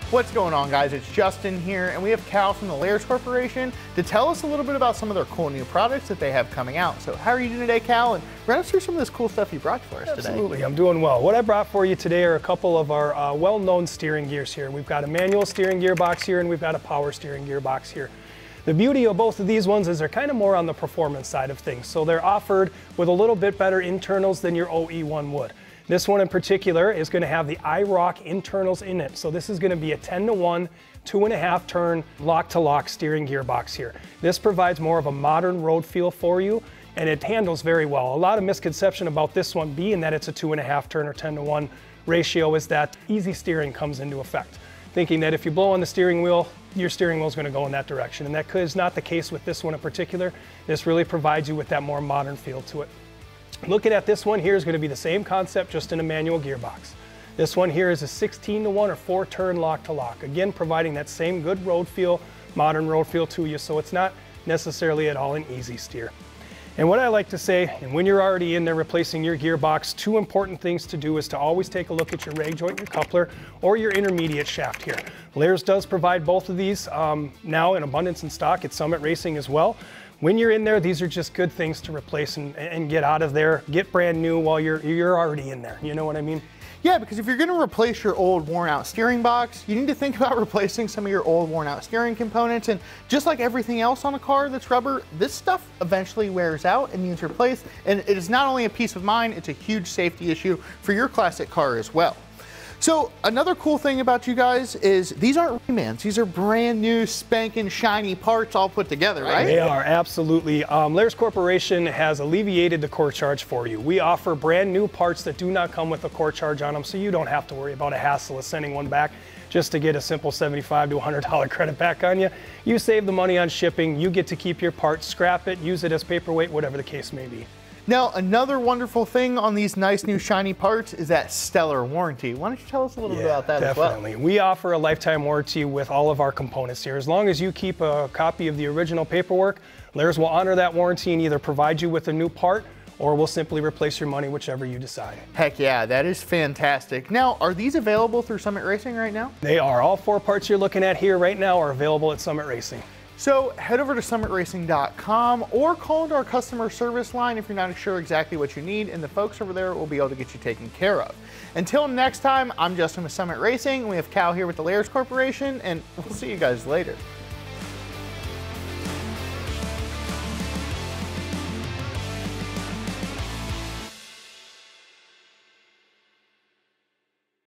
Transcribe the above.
What's going on, guys? It's Justin here, and we have Cal from the Lares Corporation to tell us a little bit about some of their cool new products that they have coming out. So how are you doing today, Cal? And run us through some of this cool stuff you brought for us today. Absolutely, I'm doing well. What I brought for you today are a couple of our well-known steering gears here. We've got a manual steering gearbox here, and we've got a power steering gearbox here. The beauty of both of these ones is they're kind of more on the performance side of things. So they're offered with a little bit better internals than your OE1 would. This one in particular is going to have the iRock internals in it. So this is going to be a 10-to-1, 2.5 turn lock-to-lock steering gearbox here. This provides more of a modern road feel for you, and it handles very well. A lot of misconception about this one being that it's a 2.5 turn or 10-to-1 ratio is that easy steering comes into effect. Thinking that if you blow on the steering wheel, your steering wheel is going to go in that direction. And that is not the case with this one in particular. This really provides you with that more modern feel to it. Looking at this one here is going to be the same concept, just in a manual gearbox. This one here is a 16-to-1 or 4-turn lock-to-lock. Again, providing that same good road feel, modern road feel to you, so it's not necessarily at all an easy steer. And what I like to say, and when you're already in there replacing your gearbox, two important things to do is to always take a look at your rag joint, your coupler, or your intermediate shaft here. Lares does provide both of these now in abundance in stock at Summit Racing as well. When you're in there, these are just good things to replace and get out of there, get brand new while you're already in there. You know what I mean? Yeah, because if you're going to replace your old worn out steering box, you need to think about replacing some of your old worn out steering components. And just like everything else on a car that's rubber, this stuff eventually wears out and needs replaced. And it is not only a peace of mind, it's a huge safety issue for your classic car as well. So another cool thing about you guys is these aren't remans. These are brand new, spanking, shiny parts all put together, right? They are, absolutely. Lares Corporation has alleviated the core charge for you. We offer brand new parts that do not come with a core charge on them, so you don't have to worry about a hassle of sending one back just to get a simple $75 to $100 credit back on you. You save the money on shipping, you get to keep your part, scrap it, use it as paperweight, whatever the case may be. Now, another wonderful thing on these nice new shiny parts is that stellar warranty. Why don't you tell us a little bit about that as well? Definitely. We offer a lifetime warranty with all of our components here. As long as you keep a copy of the original paperwork, Lares will honor that warranty and either provide you with a new part or we'll simply replace your money, whichever you decide. Heck yeah, that is fantastic. Now, are these available through Summit Racing right now? They are. All 4 parts you're looking at here right now are available at Summit Racing. So head over to summitracing.com or call into our customer service line if you're not sure exactly what you need, and the folks over there will be able to get you taken care of. Until next time, I'm Justin with Summit Racing, and we have Cal here with the Lares Corporation, and we'll see you guys later.